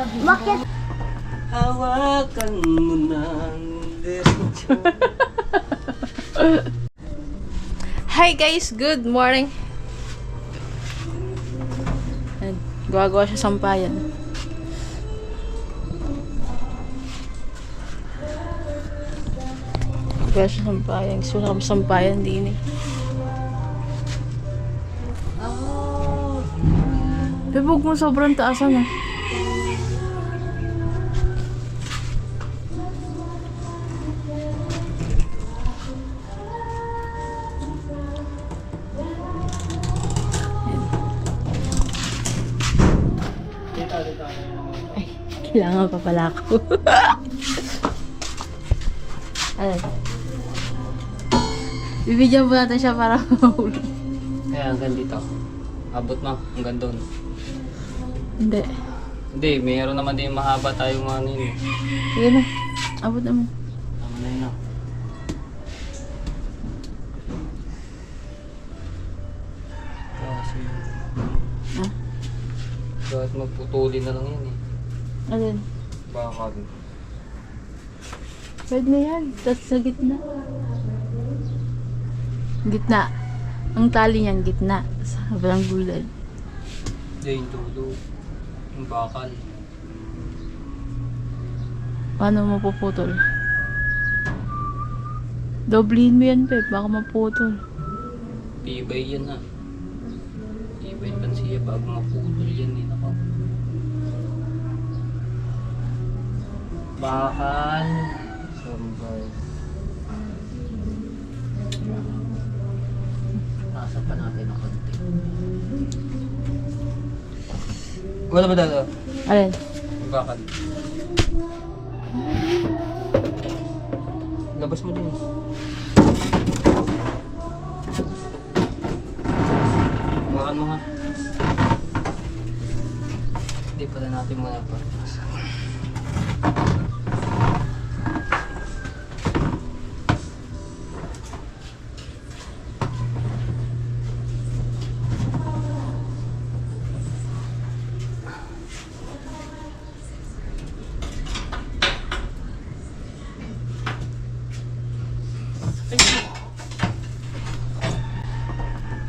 Bakit? Hawakan mo ng diretso. Hi guys, good morning. Ayan, gawa-gawa siya sampayan. Gawa siya sampayan. Gusto na kami sampayan din eh. Bebog mo sobrang taasan ah. Ay, kailangan pa pala ako. Ayan. Bibigyan po natin siya para mahulog. Kaya hanggang dito. Abot mo, hanggang doon. Hindi. Hindi, mayroon naman din mahaba tayong ano yun. Sige na. Abot naman. Tama na yun ah. Kasi... Ha? Bakit magputulin na lang yun eh. Alin? Bakal. Pwede na yan. Tapos sa gitna. Gitna. Ang tali niyan, gitna. Sa kabilang gulad. Hindi, yung tulo. Yung bakal. Paano mo puputol? Doblehin mo yan, Pep. Baka maputol. Tibay yan ah. Tibay pa siya bago maputol yan eh. Nako. Bakal. Sambay. Nasa pa natin ang konti. Wala ba dito? Alin? Yung bakal. Labas mo din. Bakan mo ha. Hindi pala natin muna pa.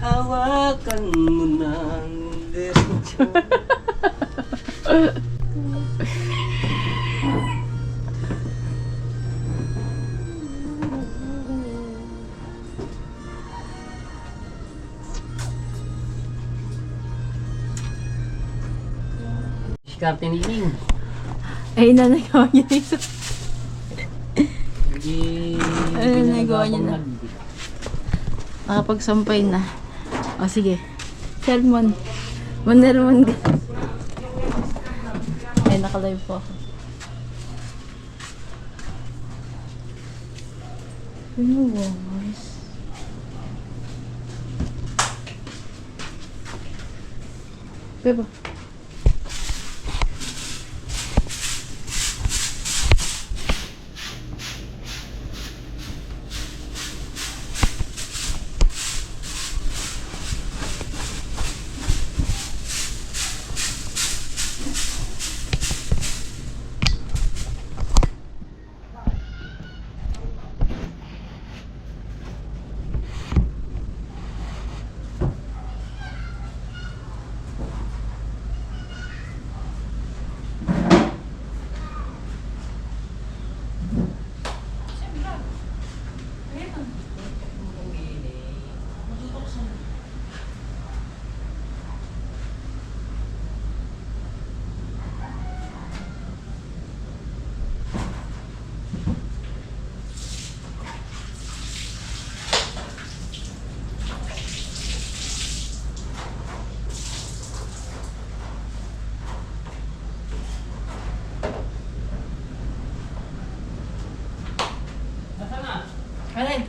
Hawakan mo ng diretso. Si Captain Ining. Ay, nanagawa niya dito. Hindi. Ano nagawa niya na? Nakapagsampay na. O, sige. Sermon. Manermon ka. Ay, nakalive po ako. Ano ba, guys? Beba. Alin?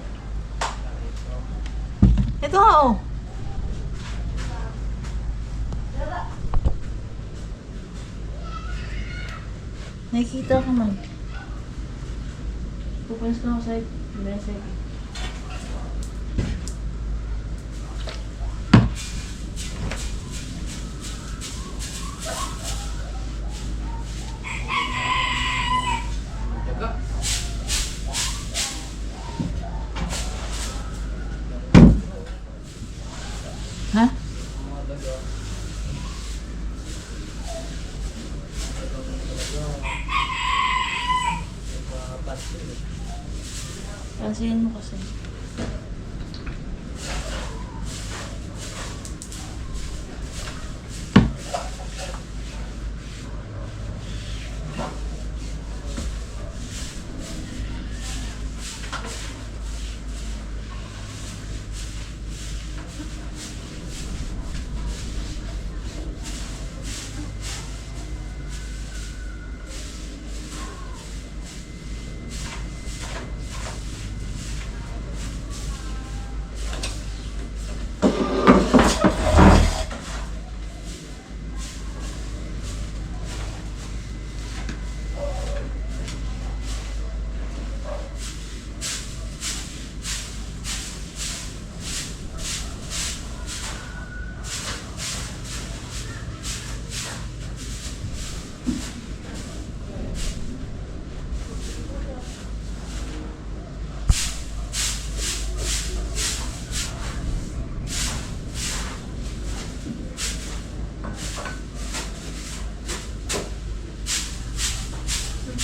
Ito nga oh. Nakikita ko man. Pupunta na ako sa message. Pansinin mo kasi.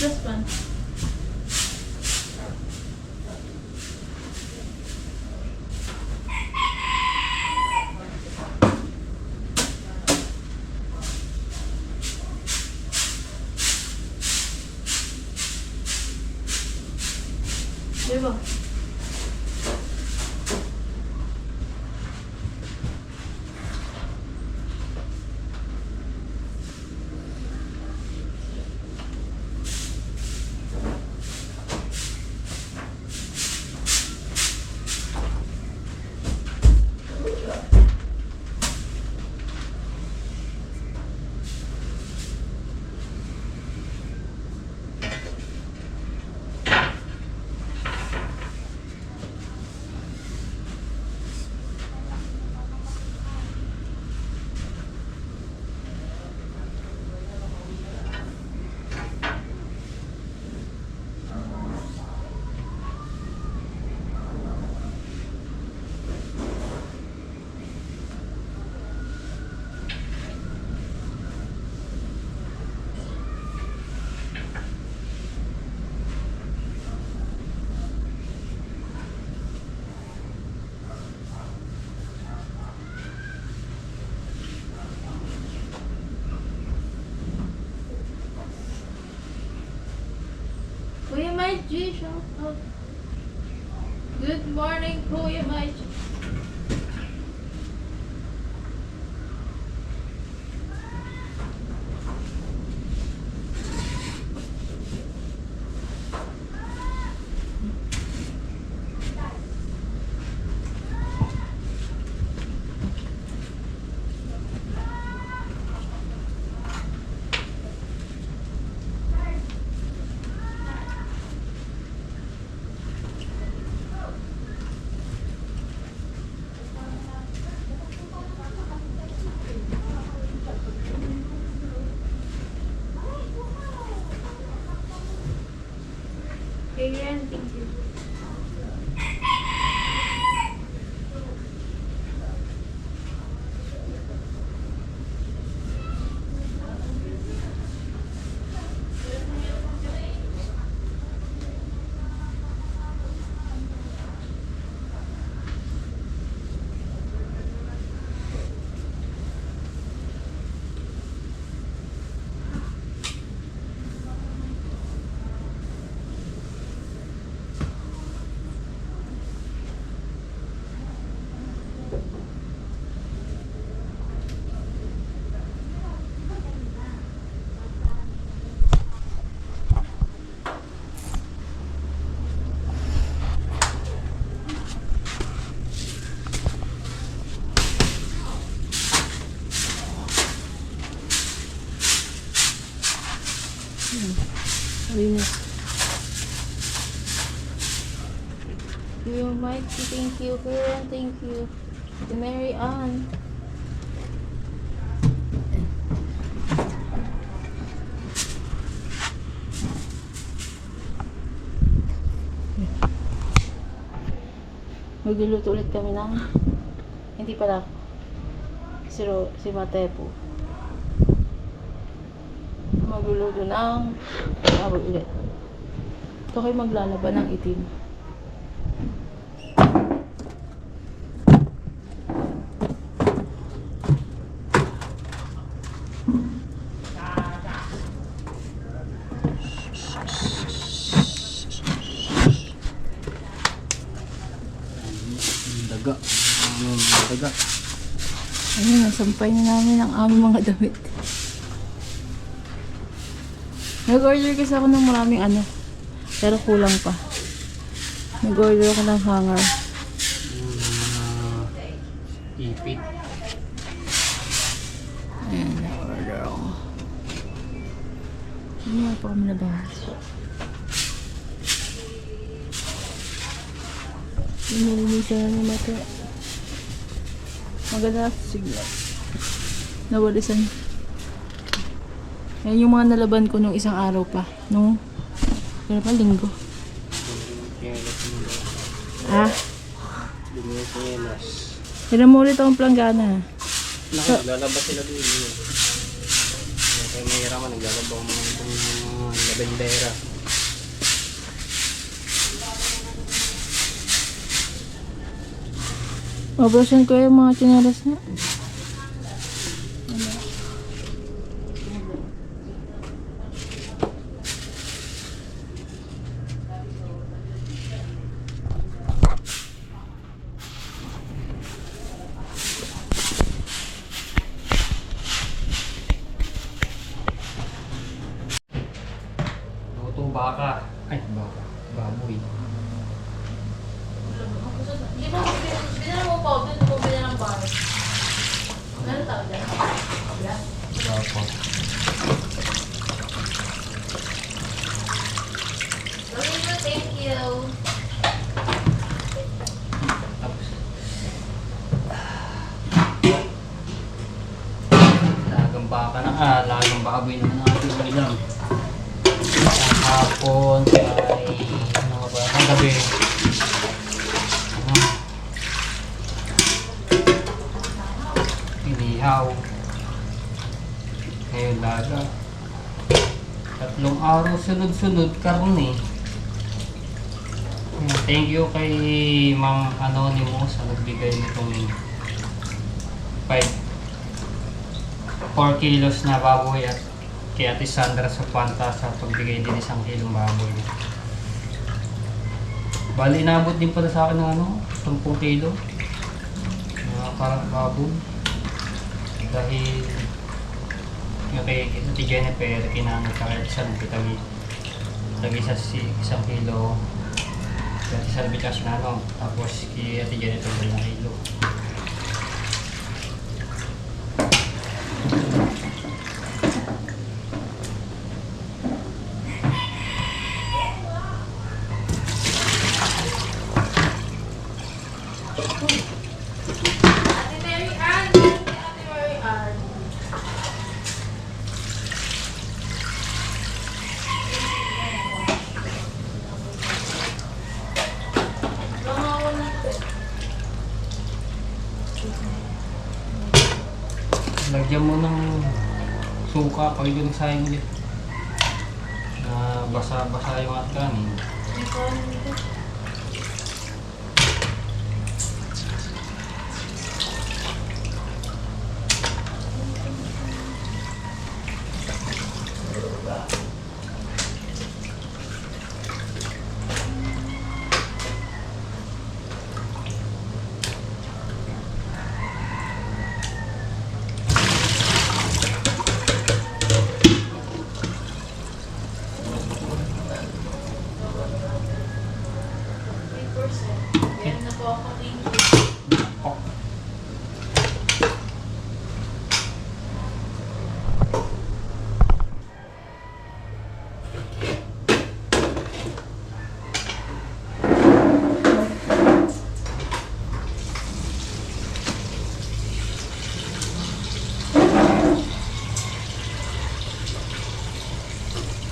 This one. Diba? Kuya Maiji, shout out. Good morning, Kuya Maiji. Ayan, thank you. Linis. Kuya Mikey, thank you. Kuya, thank you. To Mary Ann. Magluluto ulit kami ng hindi pala si Matepo. Magluluto ng ulit. Ito kayo maglalaban ng itim. Sasampay na namin ang aming mga damit. Nag-order kasi ako ng maraming ano. Pero kulang pa. Nag-order ako ng hanger. Yung mga ipit. Ayan, nag-order ako. Hindi nga pa kami nabahas. Nilinisan na naman ito. Maganda na signal. Nawalisan. Yan yung mga nalaban ko nung isang araw pa. Nung, kaya pa, linggo. Ha? Tira mo ulit akong planggana. Naglalabas sila doon. Kaya mahiraman, naglalabas ako ng labendera. Mabrosyan ko yung mga tinaras na. Lutong baka. Ay, baka. Baboy. Di ba, binala mo powder, di ba binala ng bar? Ano tawag dyan? Baka. Thank you. Tapos. Lagang baka na. Lagang baboy naman natin ulam. Ang hapon ay ano ba? Ang gabi. Ano? Inihaw. Ngayon laga. 3 araw sunod-sunod karne. Thank you kay Ma'am Anonymous sa nagbigay nitong 4 kilos na baboy at kay Ate Sandra sa Panta sa pagbigay din 1 kilong baboy. Bali, inabot din pala sa akin ng 10 kilo na parang baboy. Dahil yung kay Ate Jennifer, kinangat ka kay Salvi kami. Tag-1 kilo. Kay Ate Salvi kasi na tapos kay Ate Jennifer 1 kilo. Ate Mary Ann! Ate Mary Ann! Lagyan mo ng suka pag yung nagsayang ulit. Na basa-basa yung atkanin. Yan na po ako. Thank you.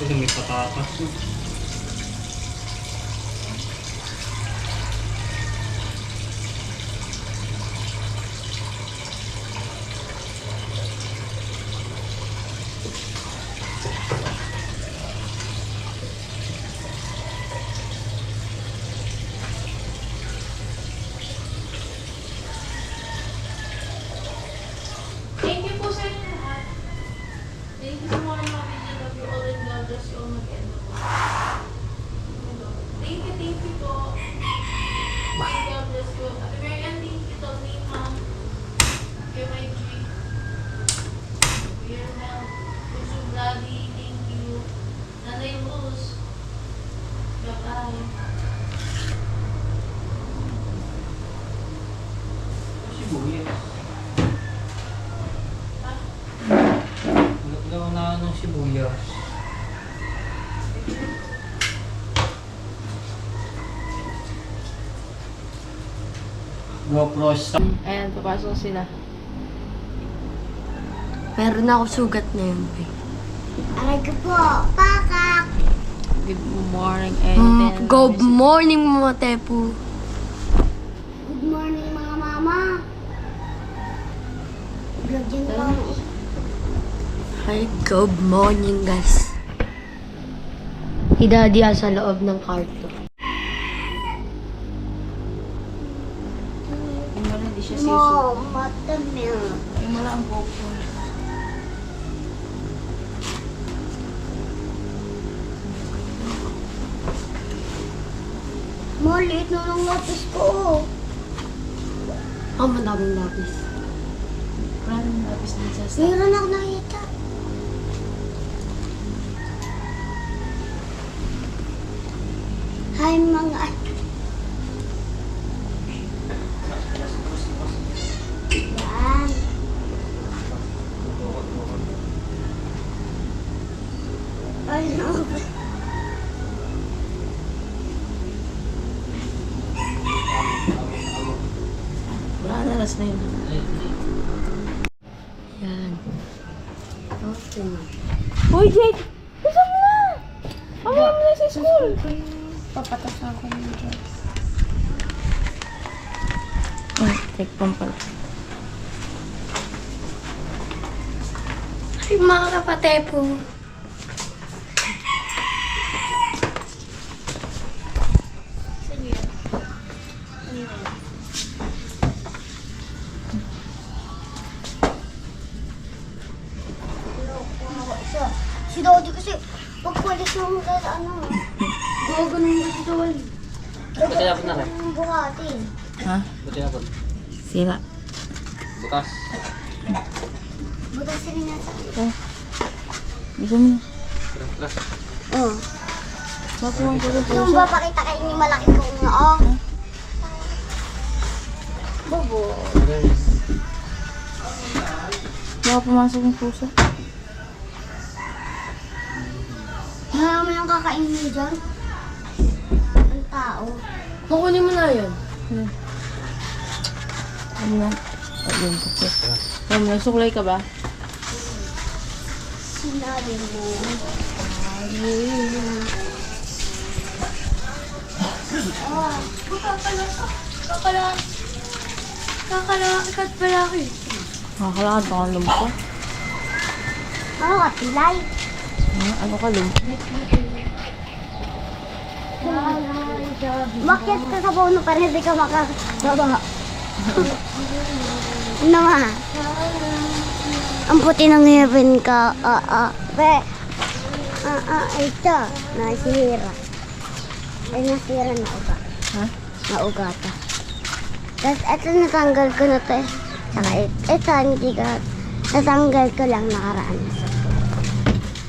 Ito may patatas. Thank you po sa inyo lahat. Thank you so much, Mami. I love you all and God bless you all again. Thank you po. God bless you. Ate Mary Ann, thank you to me, Ma'am. Kay my tree. ng sibuyas. GoPro stop. Ayan, papasok sila. Meron ako sugat na yun. Aray ko po, pakak! Good morning, and Good morning, mga tepu. Good morning, mga mama. Vlog yan lang. Hi, good morning, guys. Si Daddy sa loob ng kwarto. yung wala, di siya siso. matamil. Yung wala ang GoPro. Maliit na ng lapis ko. Madaming lapis. Maraming lapis din sa staff. Meron ako nakita. Hi, mga... Yan. Ay, no. Wala na, last na yun. Yan. Okay. Hoy, Jake! Gusto mo na! Mamaya mo na sa school! Papatas ako ng Diyos. Take pump pala. Ay, mga kapatepo. Si Dodi kasi pagpalis mo sa ano. Gaganon mo si Dodi. Buti na po na rin. Buhatin. Ha? Buti na po. Sira. Bukas. Butasin niya sa... Gusto mo na. Tara. Oo. Mapuhan ko rin Yung papakita kayo ni malaki kong noo. Bobo. Baka pumasok yung pusa. Ano mo yung kakainin mo dyan? Ang tao. Kukunin mo na yun. Ano na? Ayun, kasi. Alam mo, nagsuklay ka ba? Sinabi mo. Kakalakad pala ako eh. Nakakalakad ka ng lumpo. Ano ka, pilay? Ano ka lumpo? Bakit ka sa puno para hindi ka makababa? Ano ma? Ang puti ng ngipin ka. Ito. Nasira. Ay, nasira na uga. Ha? Naugata. Tapos ito natanggal ko na to eh. Saka ito hindi ka. Natanggal ko lang nakaraan na sa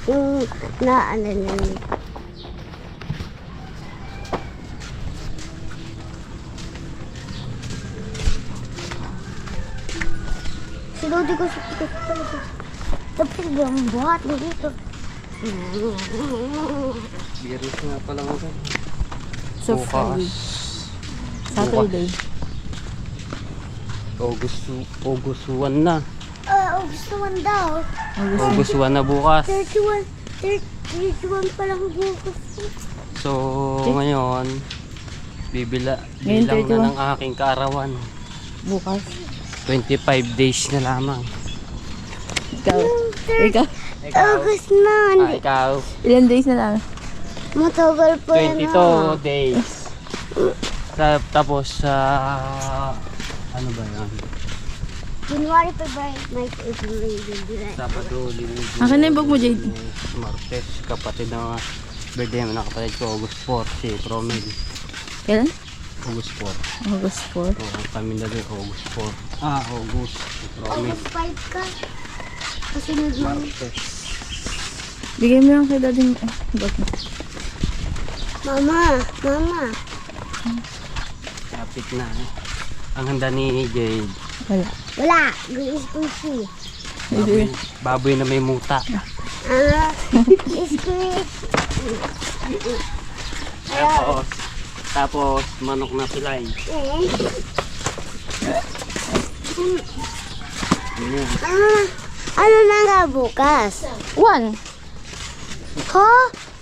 yung na ano na yun. Si Lodi ko sa pitot talaga. Tapos ang buhat na dito. Biris nga pala ako. So, Friday. Saturday. August 1 na. August 1 daw. August 1 na bukas. 31 pa lang bukas. So, ngayon, bilang Ngayon, na 31. ng aking kaarawan. Bukas. 25 days na lamang. Ikaw. Ikaw. August na. Ikaw. Ilan days na lang? Matagal pa yan. 22 days. Tapos sa ano ba yan? January, February, March, April, May, June, July. Sabado, Linggo. Akin na yung bag mo, Jade. Martes, kapatid na birthday naman ng kapatid ko, August 4, si Promel. Kailan? August 4. August 4. So, kami na din, August 4. August, si Promel. August 5 ka. Kasunod mo. Martes. Bigay mo lang kay daddy mo. Bag mo. Mama. Kapit na. Ang handa ni Jade. Wala. Wala. Gulis ko si. Baboy na may muta. Squid. Tapos manok na pilay. Ano na nga bukas? 1. Ha?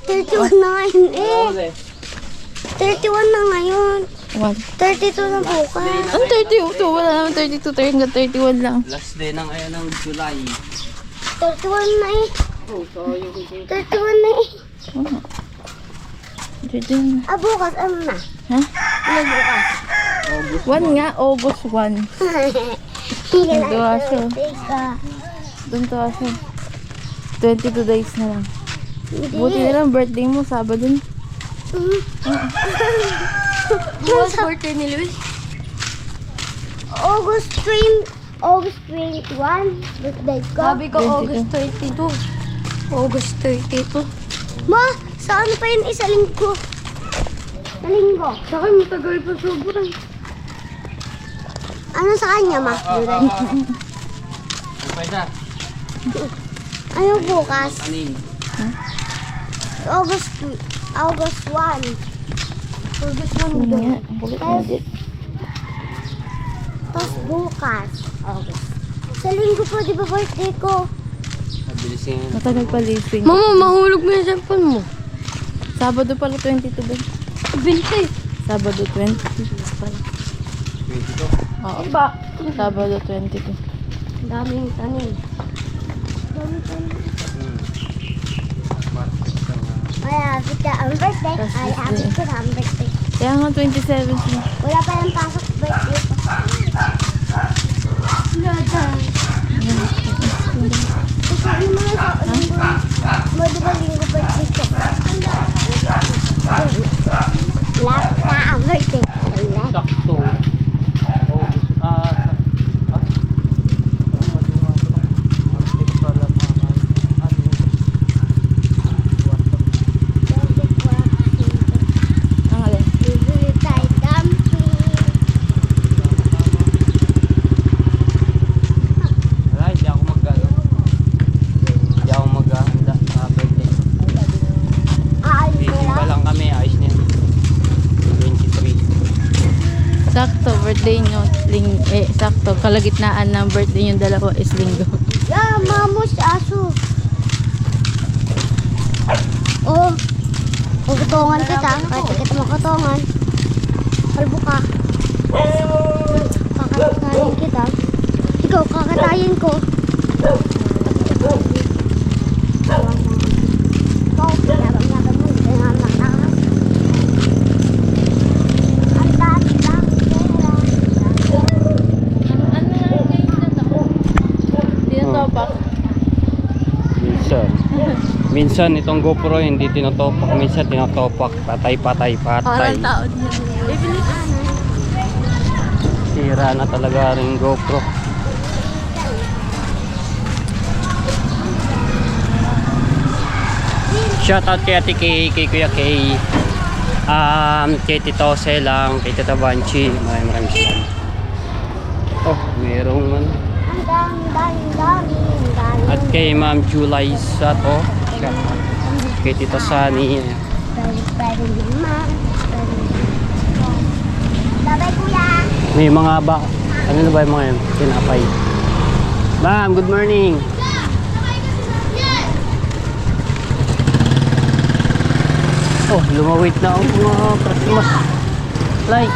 31 na ngayon eh. 31 na ngayon. 1. 32 na bukas. Ang 32? Wala naman 32. Hanggang 31 lang. Last day ng July. 31 na eh. 31 na eh. Bukas ano na? Ha? Ano bukas? 1 nga. August 1. Nagdawa siya. Doon to siya. 22 days na lang. Buti na lang birthday mo, Sabado na. Bukas birthday ni Luis? August 21. Birthday ko. Sabi ko, August 32. August 32. Ma, sa ano pa yun isa linggo? Sa linggo. Sa akin matagal pa sobrang. Ano sa kanya, ma? Pwede. Ano bukas? Anin? August 1. August 1 doon. Tapos bukas. August. Sa linggo po, di ba birthday ko? Mabilis yan. Matagal pa lising. Mama, mahulog mo yung cellphone mo. Sabado pala 22 ba? 20. Sabado 22 pala. 22. Oo. Sabado 22. Daming tanim. Daming tanim. Ay, happy ka ang birthday. Ay, happy ka ang birthday. Kaya nga 27 na. Wala pa yung pasok birthday ko. Nada. Ikaw mo na sa linggo. Mo, di ba linggo birthday ko? Lahat ka ang birthday. Sakto. Ang alin? Bibili tayo dumpling. Wala, hindi ako maghahanda sa birthday. Aalis na Iba lang. lang kami, ayos niyan. 23. Sakto, birthday nyo. Sakto, kalagitnaan ng birthday yung dalawa is linggo. Yeah, mamos aso. Oh, kukutongan kita. Kahit di kita makutongan. Kalbo ka. Kakatayin kita. Ikaw, kakatayin ko. Ikaw, yabang-yabang mo. Hindi nga matakas. Ang dami-dami pera. Ano na yung kayo na ako? Tinatopak. Minsan itong GoPro hindi tinotopak, minsan tinotopak. Patay. taon na. Bibili ka. Sira na talaga rin GoPro. Shoutout kay Ate Kay, kay Kuya Kay, kay Tito Selang, kay Tita Banchi. Maraming salamat. Oh, merong ano. Ang dami. At kay Ma'am Julay Sato. Shoutout. Kay Tita Sani. Pwede naman. Babay, kuya. May mga ano na ba yung mga yan? Tinapay. Ma'am, good morning. Oh, lumawit na ang mga Christmas light.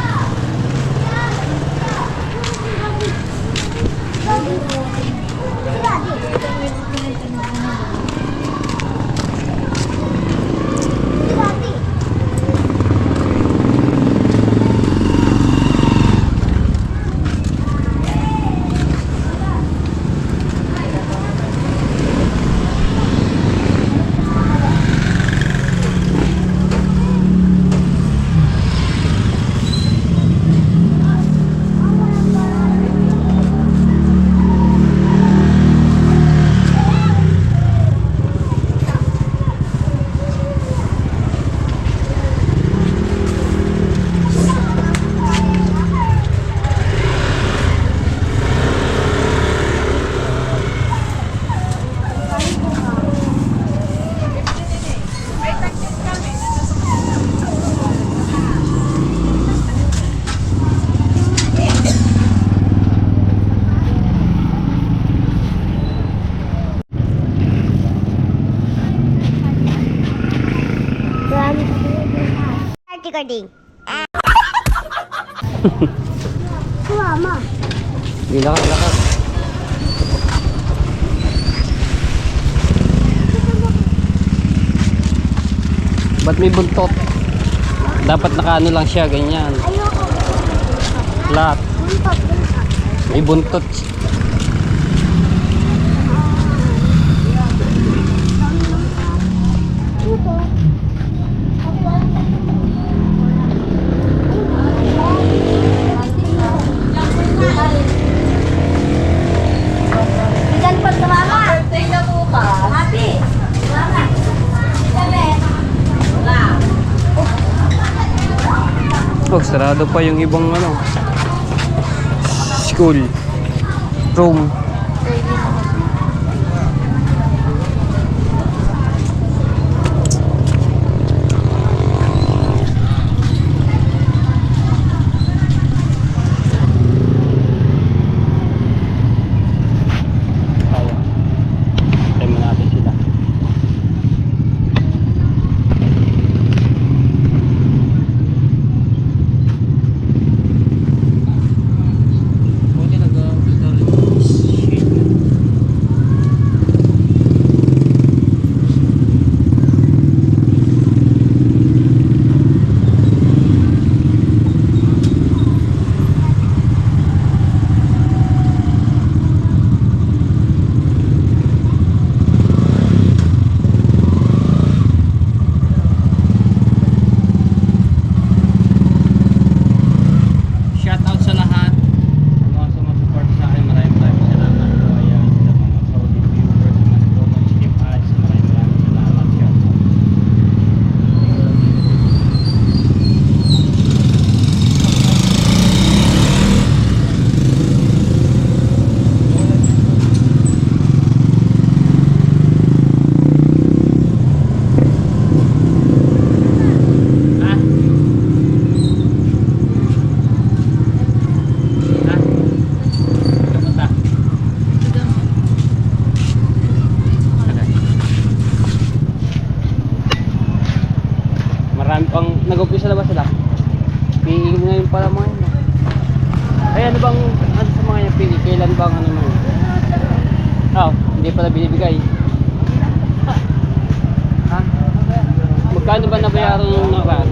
recording. Mama. Lakad. Ba't may buntot? Dapat nakaano lang siya, ganyan. Ayoko. Flat. Buntot. May buntot. Ito. Ikan pa sa mama. Birthday na bukas. Happy. Mama. Sabi. Wala. Oh, sarado pa yung ibang ano. School. Room. Time natin sila. Buti nag-filter yung shade na. Shoutout sa lahat. Mga sumasupport sa akin, maraming salamat po. Ayan, sa mga solid viewers, sa mga promote skip ads, maraming salamat. Shoutout. Ah? Ha? Kamusta? Marami pang nag-umpisa na ba sila? Piigin ngayon pala mga yun. Ay, ano bang ano sa mga yung pili? Kailan bang ano mo? Hindi pala binibigay. Ha? Magkano ba nabayaran yung nakaraan?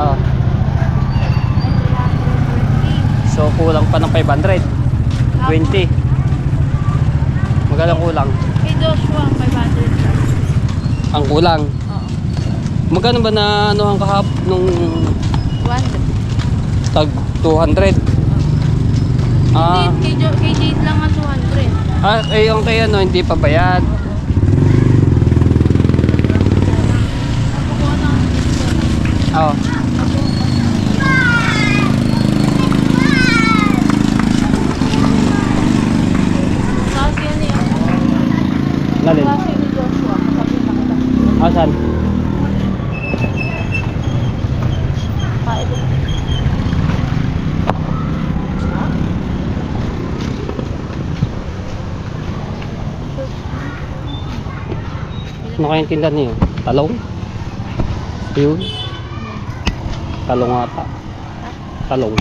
Oo. So kulang pa ng 500. 20. Magkano kulang? Kay Joshua, 500. Ang kulang. Oo. Magkano ba na ano ang kahap nung 100. tag 200? Hindi, kay Jade lang ang 200. Yung kay ano hindi pa bayad. Nakukuha ng Oo. Kasi yan eh. Lalin. Kasi ni Joshua. Sabi na kita. Asan? Kain. Ano kayang tinda niyo? Talong? Yun. Talong ata. Talong.